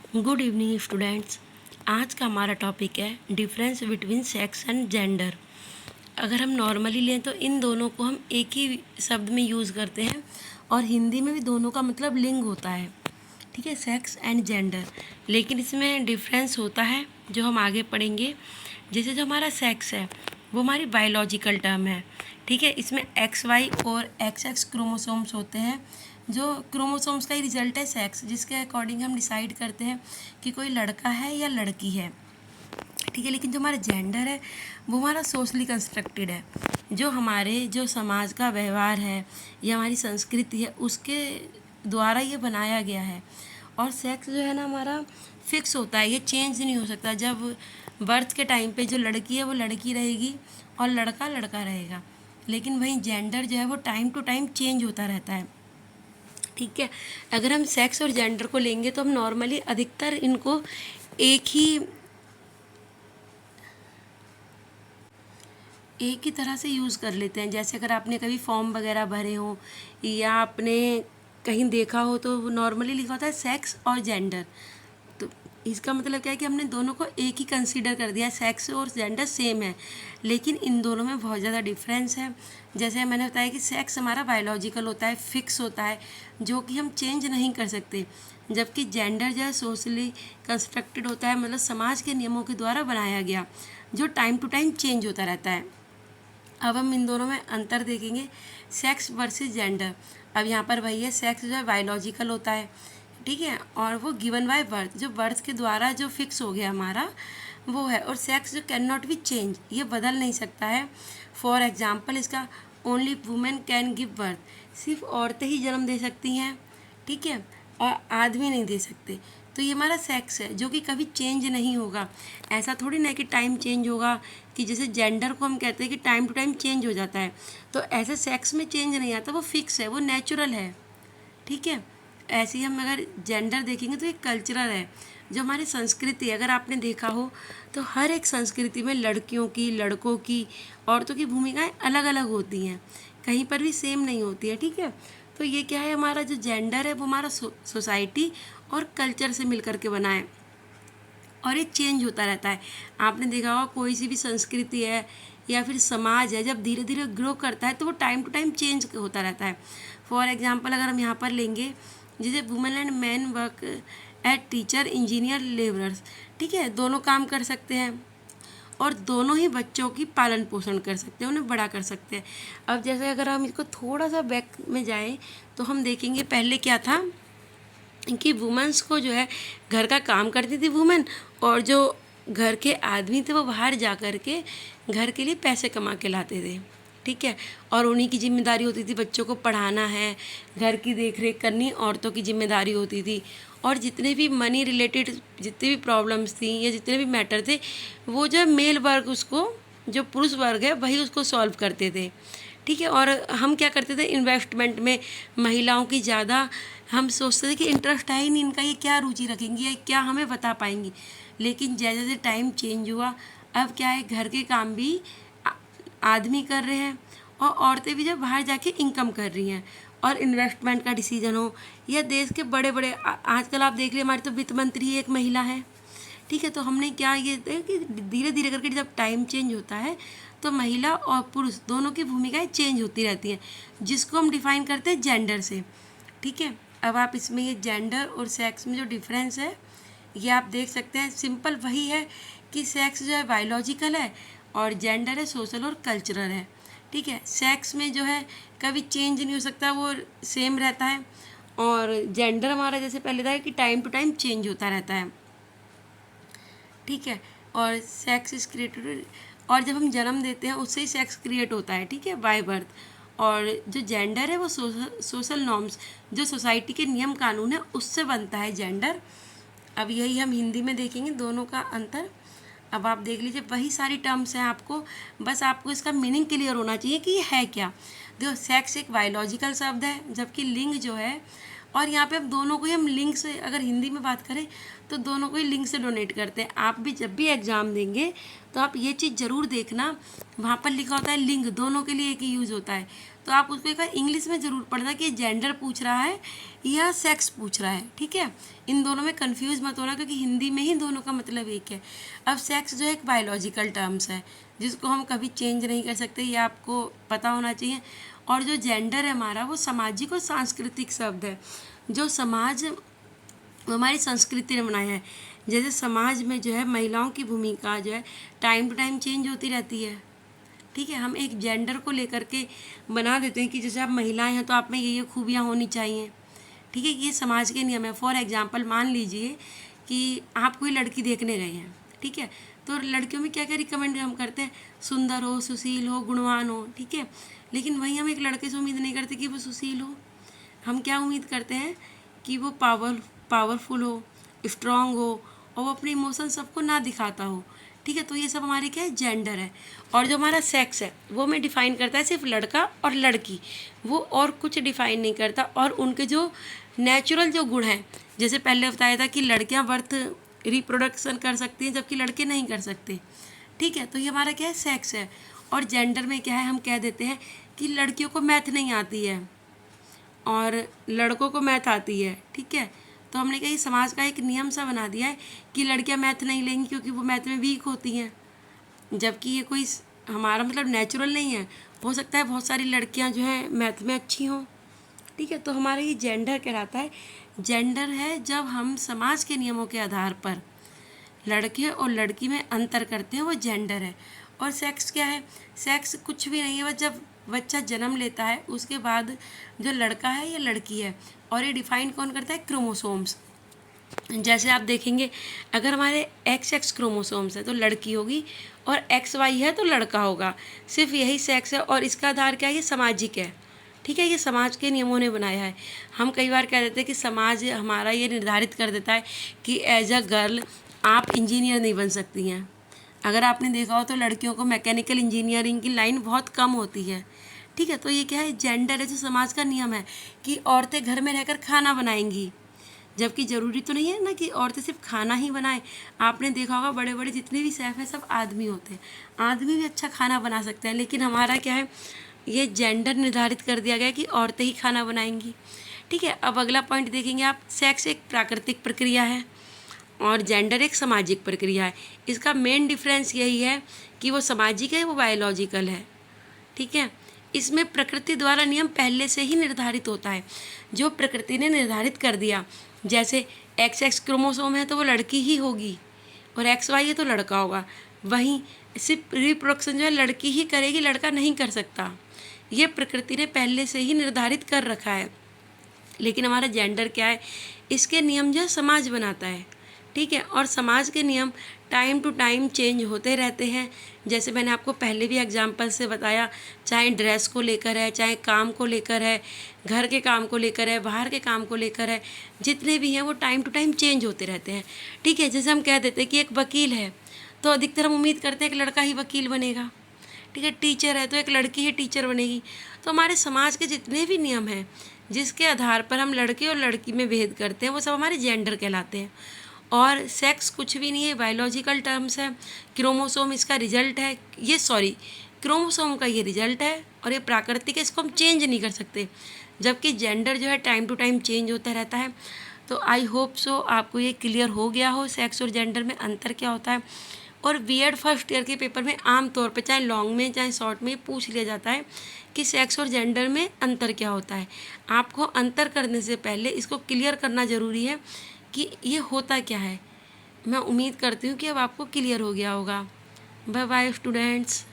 Good evening students. आज का हमारा टॉपिक है difference between sex and gender. अगर हम नॉर्मली लें तो इन दोनों को हम एक ही शब्द में यूज़ करते हैं और हिंदी में भी दोनों का मतलब लिंग होता है, ठीक है, सेक्स एंड जेंडर। लेकिन इसमें डिफरेंस होता है जो हम आगे पढ़ेंगे। जैसे जो हमारा सेक्स है वो हमारी बायोलॉजिकल टर्म है, ठीक है। इसमें एक्स वाई और एक्स एक्स क्रोमोसोम्स होते हैं। जो क्रोमोसोम्स का ही रिजल्ट है सेक्स, जिसके अकॉर्डिंग हम डिसाइड करते हैं कि कोई लड़का है या लड़की है, ठीक है। लेकिन जो हमारा जेंडर है वो हमारा सोशली कंस्ट्रक्टेड है, जो हमारे जो समाज का व्यवहार है या हमारी संस्कृति है उसके द्वारा ये बनाया गया है। और सेक्स जो है ना हमारा फिक्स होता है, ये चेंज नहीं हो सकता। जब बर्थ के टाइम पे जो लड़की है वो लड़की रहेगी और लड़का लड़का रहेगा। लेकिन वहीं जेंडर जो है वो टाइम टू टाइम चेंज होता रहता है, ठीक है। अगर हम सेक्स और जेंडर को लेंगे तो हम नॉर्मली अधिकतर इनको एक ही तरह से यूज़ कर लेते हैं। जैसे अगर आपने कभी फॉर्म वगैरह भरे हो या आपने कहीं देखा हो तो नॉर्मली लिखा होता है सेक्स और जेंडर। तो इसका मतलब क्या है कि हमने दोनों को एक ही कंसीडर कर दिया। सेक्स और जेंडर सेम है, लेकिन इन दोनों में बहुत ज़्यादा डिफरेंस है। जैसे मैंने बताया कि सेक्स हमारा बायोलॉजिकल होता है, फिक्स होता है, जो कि हम चेंज नहीं कर सकते। जबकि जेंडर जो है सोशली कंस्ट्रक्टेड होता है, मतलब समाज के नियमों के द्वारा बनाया गया, जो टाइम टू टाइम चेंज होता रहता है। अब हम इन दोनों में अंतर देखेंगे, सेक्स वर्सेस जेंडर। अब यहाँ पर वही है, सेक्स जो है बायोलॉजिकल होता है, ठीक है, और वो गिवन बाय बर्थ, जो बर्थ के द्वारा जो फिक्स हो गया हमारा वो है। और सेक्स जो कैन नॉट बी चेंज, ये बदल नहीं सकता है। फॉर एग्जाम्पल इसका only women can give birth, सिर्फ औरतें ही जन्म दे सकती हैं, ठीक है, और आदमी नहीं दे सकते। तो ये हमारा सेक्स है जो कि कभी चेंज नहीं होगा। ऐसा थोड़ी ना कि टाइम चेंज होगा, कि जैसे जेंडर को हम कहते हैं कि टाइम टू टाइम चेंज हो जाता है, तो ऐसे सेक्स में चेंज नहीं आता, वो फिक्स है, वो नेचुरल है, ठीक है। ऐसे ही हम अगर जेंडर देखेंगे तो एक कल्चरल है, जो हमारी संस्कृति, अगर आपने देखा हो तो हर एक संस्कृति में लड़कियों की, लड़कों की, औरतों की भूमिकाएं अलग अलग होती हैं, कहीं पर भी सेम नहीं होती है, ठीक है। तो ये क्या है, हमारा जो जेंडर है वो हमारा सोसाइटी और कल्चर से मिल के बना है और ये चेंज होता रहता है। आपने देखा होगा कोई सी भी संस्कृति है या फिर समाज है, जब धीरे धीरे ग्रो करता है तो वो टाइम टू टाइम चेंज होता रहता है। फॉर एग्जांपल अगर हम यहाँ पर लेंगे, जैसे women and man work at teacher, engineer, labourers, ठीक है, दोनों काम कर सकते हैं और दोनों ही बच्चों की पालन पोषण कर सकते हैं, उन्हें बड़ा कर सकते हैं। अब जैसे अगर हम इसको थोड़ा सा बैक में जाएं तो हम देखेंगे पहले क्या था कि वुमेंस को जो है घर का काम करती थी वुमेन, और जो घर के आदमी थे वो बाहर जा कर के घर के लिए पैसे कमा के लाते थे, ठीक है। और उन्हीं की जिम्मेदारी होती थी, बच्चों को पढ़ाना है, घर की देख रेख करनी औरतों की जिम्मेदारी होती थी। और जितने भी मनी रिलेटेड जितनी भी प्रॉब्लम्स थी या जितने भी मैटर थे, वो जो मेल वर्ग, उसको जो पुरुष वर्ग है वही उसको सॉल्व करते थे, ठीक है। और हम क्या करते थे, इन्वेस्टमेंट में महिलाओं की ज़्यादा हम सोचते थे कि इंटरेस्ट है ही नहीं इनका, ये क्या रुचि रखेंगी या क्या हमें बता पाएंगी। लेकिन जैसे जैसे टाइम चेंज हुआ, अब क्या है, घर के काम भी आदमी कर रहे हैं और औरतें भी जब बाहर जाके इनकम कर रही हैं। और इन्वेस्टमेंट का डिसीजन हो या देश के बड़े बड़े, आजकल आप देख लीजिए हमारी तो वित्त मंत्री एक महिला है, ठीक है। तो हमने क्या ये कि धीरे धीरे करके जब टाइम चेंज होता है तो महिला और पुरुष दोनों की भूमिकाएं चेंज होती रहती हैं, जिसको हम डिफाइन करते हैं जेंडर से, ठीक है। अब आप इसमें ये जेंडर और सेक्स में जो डिफरेंस है ये आप देख सकते हैं। सिंपल वही है कि सेक्स जो है बायोलॉजिकल है और जेंडर है सोशल और कल्चरल है, ठीक है। सेक्स में जो है कभी चेंज नहीं हो सकता, वो सेम रहता है। और जेंडर हमारा जैसे पहले था कि टाइम टू टाइम चेंज होता रहता है, ठीक है। और सेक्स इज क्रिएटेड, और जब हम जन्म देते हैं उससे ही सेक्स क्रिएट होता है, ठीक है, बाय बर्थ। और जो जेंडर है वो सोशल नॉर्म्स, जो सोसाइटी के नियम कानून है उससे बनता है जेंडर। अब यही हम हिंदी में देखेंगे दोनों का अंतर। अब आप देख लीजिए वही सारी टर्म्स हैं, आपको बस आपको इसका मीनिंग क्लियर होना चाहिए कि ये है क्या। देखो सेक्स एक बायोलॉजिकल शब्द है, जबकि लिंग जो है, और यहाँ पे अब दोनों को ही हम लिंग से, अगर हिंदी में बात करें तो दोनों को ही लिंग से डोनेट करते हैं। आप भी जब भी एग्ज़ाम देंगे तो आप ये चीज़ ज़रूर देखना, वहाँ पर लिखा होता है लिंग, दोनों के लिए एक ही यूज़ होता है। तो आप उसको एक बार इंग्लिश में ज़रूर पढ़ना कि जेंडर पूछ रहा है या सेक्स पूछ रहा है, ठीक है। इन दोनों में कंफ्यूज मत होना, क्योंकि हिंदी में ही दोनों का मतलब एक है। अब सेक्स जो है एक बायोलॉजिकल टर्म्स है जिसको हम कभी चेंज नहीं कर सकते, ये आपको पता होना चाहिए। और जो जेंडर है हमारा, वो सामाजिक और सांस्कृतिक शब्द है। जो समाज, वो हमारी संस्कृति ने बनाया है। जैसे समाज में जो है महिलाओं की भूमिका जो है टाइम टू टाइम चेंज होती रहती है, ठीक है। हम एक जेंडर को लेकर के बना देते हैं कि जैसे आप महिलाएं हैं तो आप में ये खूबियाँ होनी चाहिए, ठीक है। ये समाज के नियम है। फॉर एग्जांपल मान लीजिए कि आप कोई लड़की देखने गए हैं, ठीक है। तो लड़कियों में क्या क्या रिकमेंड हम करते हैं, सुंदर हो, सुशील हो, गुणवान हो, ठीक है। लेकिन वहीं हम एक लड़के से उम्मीद नहीं करते कि वो सुशील हो। हम क्या उम्मीद करते हैं कि वो पावरफुल हो, स्ट्रांग हो, और वो अपने इमोशन सबको ना दिखाता हो, ठीक है। तो ये सब हमारे क्या है, जेंडर है। और जो हमारा सेक्स है वो हमें डिफ़ाइन करता है सिर्फ लड़का और लड़की, वो और कुछ डिफ़ाइन नहीं करता। और उनके जो नेचुरल जो गुण हैं, जैसे पहले बताया था कि लड़कियां बर्थ रिप्रोडक्शन कर सकती हैं जबकि लड़के नहीं कर सकते, ठीक है। तो ये हमारा क्या है, सेक्स है। और जेंडर में क्या है, हम कह देते हैं कि लड़कियों को मैथ नहीं आती है और लड़कों को मैथ आती है, ठीक है। तो हमने कहा समाज का एक नियम सा बना दिया है कि लड़कियां मैथ नहीं लेंगी क्योंकि वो मैथ में वीक होती हैं, जबकि ये कोई हमारा मतलब नेचुरल नहीं है। हो सकता है बहुत सारी लड़कियां जो है मैथ में अच्छी हों, ठीक है। तो हमारा ये जेंडर कहलाता है। जेंडर है जब हम समाज के नियमों के आधार पर लड़के और लड़की में अंतर करते हैं, वो जेंडर है। और सेक्स क्या है, सेक्स कुछ भी नहीं है, बस जब बच्चा जन्म लेता है उसके बाद जो लड़का है या लड़की है। और ये डिफाइन कौन करता है, क्रोमोसोम्स। जैसे आप देखेंगे अगर हमारे XX क्रोमोसोम्स है तो लड़की होगी, और XY है तो लड़का होगा। सिर्फ यही सेक्स है। और इसका आधार क्या है, ये सामाजिक है, ठीक है। ये समाज के नियमों ने बनाया है। हम कई बार कह देते हैं कि समाज हमारा ये निर्धारित कर देता है कि एज अ गर्ल आप इंजीनियर नहीं बन सकती हैं। अगर आपने देखा हो तो लड़कियों को मैकेनिकल इंजीनियरिंग की लाइन बहुत कम होती है, ठीक है। तो ये क्या है, जेंडर है, जो समाज का नियम है कि औरतें घर में रहकर खाना बनाएंगी, जबकि ज़रूरी तो नहीं है ना कि औरतें सिर्फ खाना ही बनाएं। आपने देखा होगा बड़े बड़े जितने भी शेफ़ हैं सब आदमी होते हैं, आदमी भी अच्छा खाना बना सकते हैं। लेकिन हमारा क्या है, ये जेंडर निर्धारित कर दिया गया है कि औरतें ही खाना बनाएंगी, ठीक है। अब अगला पॉइंट देखेंगे आप, सेक्स एक प्राकृतिक प्रक्रिया है और जेंडर एक सामाजिक प्रक्रिया है। इसका मेन डिफरेंस यही है कि वो सामाजिक है, वो बायोलॉजिकल है, ठीक है। इसमें प्रकृति द्वारा नियम पहले से ही निर्धारित होता है, जो प्रकृति ने निर्धारित कर दिया। जैसे XX क्रोमोसोम है तो वो लड़की ही होगी, और XY है तो लड़का होगा। वहीं सिर्फ रिप्रोडक्शन जो है लड़की ही करेगी, लड़का नहीं कर सकता। ये प्रकृति ने पहले से ही निर्धारित कर रखा है। लेकिन हमारा जेंडर क्या है, इसके नियम जो है समाज बनाता है, ठीक है। और समाज के नियम टाइम टू टाइम चेंज होते रहते हैं। जैसे मैंने आपको पहले भी एग्जांपल से बताया, चाहे ड्रेस को लेकर है, चाहे काम को लेकर है, घर के काम को लेकर है, बाहर के काम को लेकर है, जितने भी हैं वो टाइम टू टाइम चेंज होते रहते हैं, ठीक है। जैसे हम कह देते हैं कि एक वकील है तो अधिकतर हम उम्मीद करते हैं कि लड़का ही वकील बनेगा, ठीक है। टीचर है तो एक लड़की ही टीचर बनेगी। तो हमारे समाज के जितने भी नियम हैं जिसके आधार पर हम लड़के और लड़की में भेद करते हैं, वो सब हमारे जेंडर कहलाते हैं। और सेक्स कुछ भी नहीं है, बायोलॉजिकल टर्म्स है। क्रोमोसोम इसका रिजल्ट है, क्रोमोसोम का ये रिजल्ट है, और ये प्राकृतिक है, इसको हम चेंज नहीं कर सकते। जबकि जेंडर जो है टाइम टू टाइम चेंज होता रहता है। तो आई होप सो आपको ये क्लियर हो गया हो सेक्स और जेंडर में अंतर क्या होता है। और बीएड फर्स्ट ईयर के पेपर में आम तौर पे चाहे लॉन्ग में चाहे शॉर्ट में पूछ लिया जाता है कि सेक्स और जेंडर में अंतर क्या होता है। आपको अंतर करने से पहले इसको क्लियर करना ज़रूरी है कि ये होता क्या है। मैं उम्मीद करती हूँ कि अब आपको क्लियर हो गया होगा। Bye bye students.